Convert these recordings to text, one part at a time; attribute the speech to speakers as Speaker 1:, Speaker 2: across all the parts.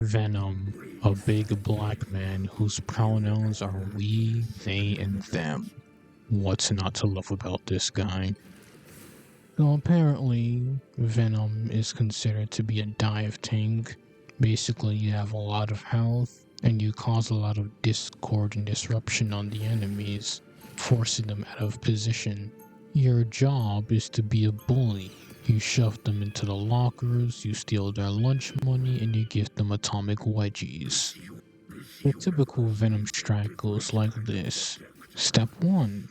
Speaker 1: Venom, a big black man whose pronouns are we, they, and them. What's not to love about this guy? So apparently, Venom is considered to be a dive tank. Basically, you have a lot of health, and you cause a lot of discord and disruption on the enemies, forcing them out of position. Your job is to be a bully. You shove them into the lockers, you steal their lunch money, and you give them atomic wedgies. The typical Venom strike goes like this. Step 1.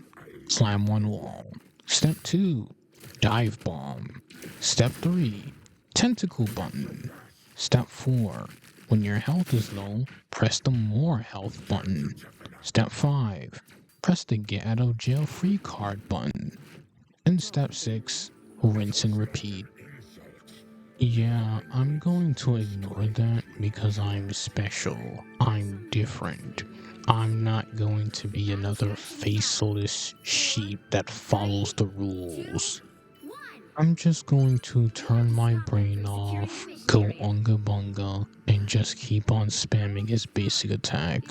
Speaker 1: Climb one wall. Step 2. Dive bomb. Step 3. Tentacle button. Step 4. When your health is low, press the more health button. Step 5. Press the get out of jail free card button. And step 6. Rinse and repeat. Yeah, I'm going to ignore that because I'm special. I'm different. I'm not going to be another faceless sheep that follows the rules. I'm just going to turn my brain off, go unga bunga, and just keep on spamming his basic attack.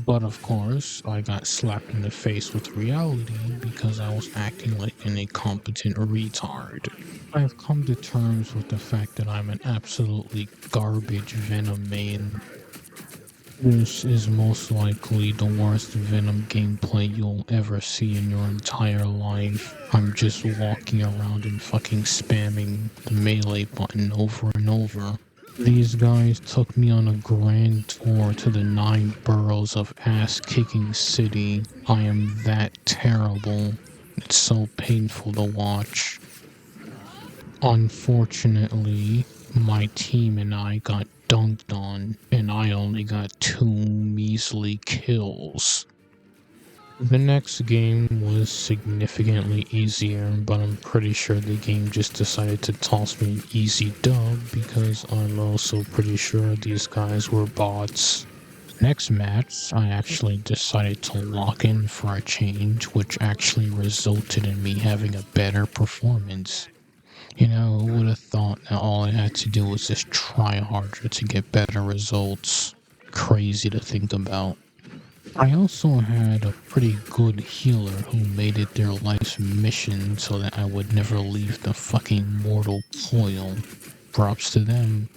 Speaker 1: But of course, I got slapped in the face with reality because I was acting like an incompetent retard. I've come to terms with the fact that I'm an absolutely garbage Venom main. This is most likely the worst Venom gameplay you'll ever see in your entire life. I'm just walking around and fucking spamming the melee button over and over. These guys took me on a grand tour to the 9 boroughs of ass-kicking city. I am that terrible. It's so painful to watch. Unfortunately, my team and I got dunked on, and I only got 2 measly kills. The next game was significantly easier, but I'm pretty sure the game just decided to toss me an easy dub because I'm also pretty sure these guys were bots. Next match, I actually decided to lock in for a change, which actually resulted in me having a better performance. You know, who would have thought that all I had to do was just try harder to get better results? Crazy to think about. I also had a pretty good healer who made it their life's mission so that I would never leave the fucking mortal coil. Props to them.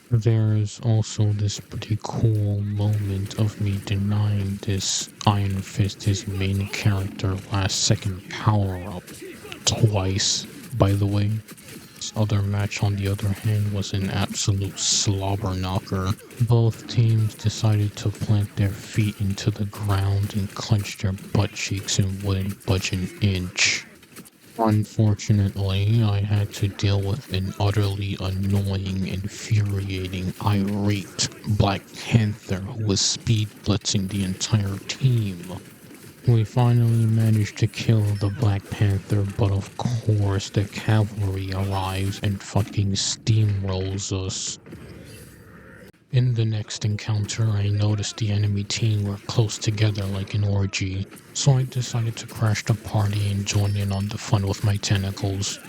Speaker 1: There's also this pretty cool moment of me denying this Iron Fist his main character last second power up. Twice, by the way. This other match, on the other hand, was an absolute slobber knocker. Both teams decided to plant their feet into the ground and clench their butt cheeks and wouldn't budge an inch. Unfortunately, I had to deal with an utterly annoying, infuriating, irate Black Panther who was speed blitzing the entire team. We finally managed to kill the Black Panther, but of course the cavalry arrives and fucking steamrolls us. In the next encounter, I noticed the enemy team were close together like an orgy, so I decided to crash the party and join in on the fun with my tentacles.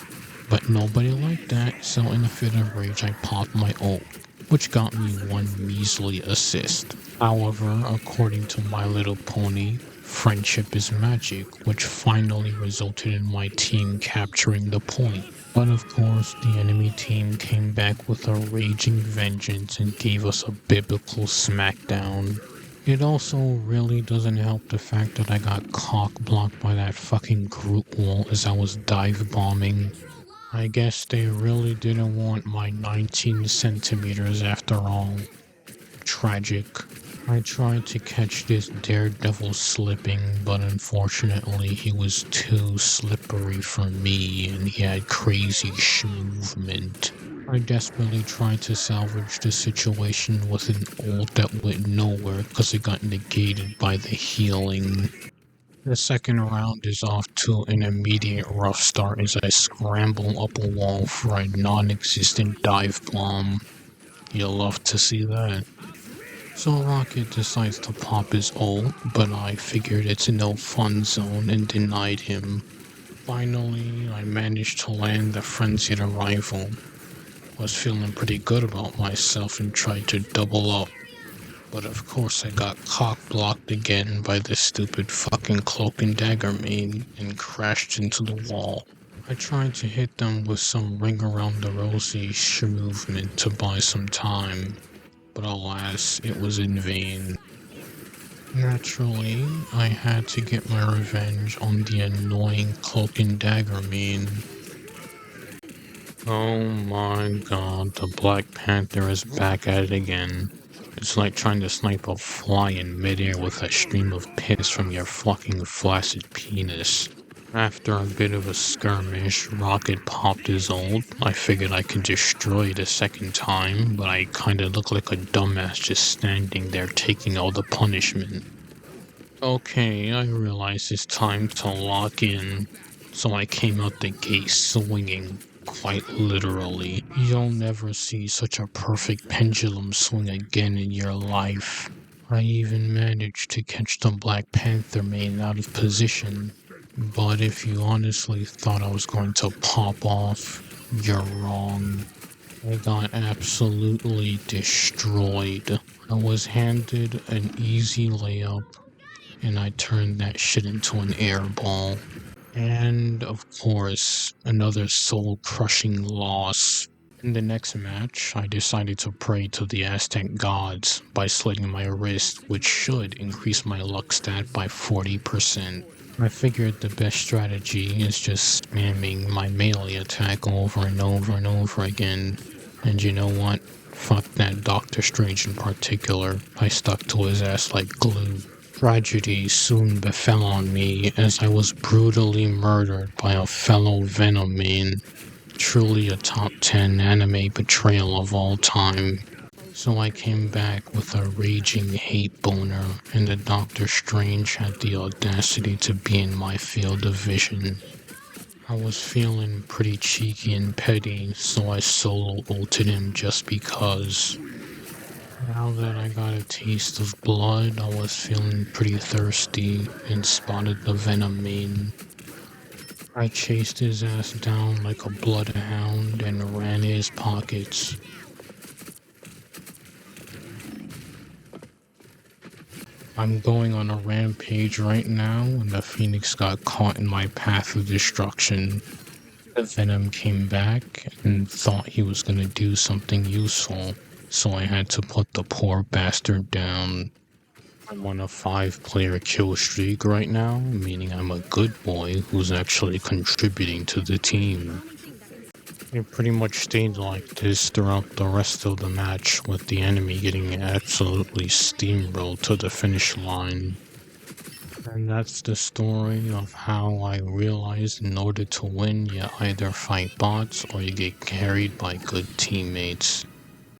Speaker 1: But nobody liked that, so in a fit of rage I popped my ult, which got me 1 measly assist. However, according to My Little Pony, friendship is magic, which finally resulted in my team capturing the point. But of course, the enemy team came back with a raging vengeance and gave us a biblical smackdown. It also really doesn't help the fact that I got cock-blocked by that fucking group wall as I was dive bombing. I guess they really didn't want my 19 centimeters after all. Tragic. I tried to catch this daredevil slipping, but unfortunately he was too slippery for me and he had crazy movement. I desperately tried to salvage the situation with an ult that went nowhere because it got negated by the healing. The second round is off to an immediate rough start as I scramble up a wall for a non-existent dive bomb. You'll love to see that. So Rocket decides to pop his ult, but I figured it's a no fun zone and denied him. Finally, I managed to land the frenzied arrival. was feeling pretty good about myself and tried to double up. But of course I got cock-blocked again by this stupid fucking cloak and dagger main and crashed into the wall. I tried to hit them with some ring around the rosy movement to buy some time, but alas, it was in vain. Naturally, I had to get my revenge on the annoying cloak and dagger main. Oh my god, the Black Panther is back at it again. It's like trying to snipe a fly in midair with a stream of piss from your fucking flaccid penis. After a bit of a skirmish, Rocket popped his ult. I figured I could destroy it a second time, but I kinda look like a dumbass just standing there taking all the punishment. Okay, I realize it's time to lock in, so I came out the gate swinging, quite literally. You'll never see such a perfect pendulum swing again in your life. I even managed to catch the Black Panther main out of position, but if you honestly thought I was going to pop off, you're wrong. I got absolutely destroyed. I was handed an easy layup and I turned that shit into an air ball. And of course, another soul crushing loss. In the next match, I decided to pray to the Aztec gods by slitting my wrist, which should increase my luck stat by 40%. I figured the best strategy is just spamming my melee attack over and over and over again. And you know what? Fuck that Doctor Strange in particular. I stuck to his ass like glue. Tragedy soon befell on me as I was brutally murdered by a fellow Venom main. Truly a top 10 anime betrayal of all time. So I came back with a raging hate boner, and the Doctor Strange had the audacity to be in my field of vision. I was feeling pretty cheeky and petty, so I solo ulted him just because. Now that I got a taste of blood, I was feeling pretty thirsty and spotted the Venom main. I chased his ass down like a bloodhound and ran his pockets. I'm going on a rampage right now, and the Phoenix got caught in my path of destruction. The Venom came back and thought he was gonna do something useful, so I had to put the poor bastard down. I'm on a 5-player kill streak right now, meaning I'm a good boy who's actually contributing to the team. It pretty much stayed like this throughout the rest of the match, with the enemy getting absolutely steamrolled to the finish line. And that's the story of how I realized in order to win, you either fight bots or you get carried by good teammates.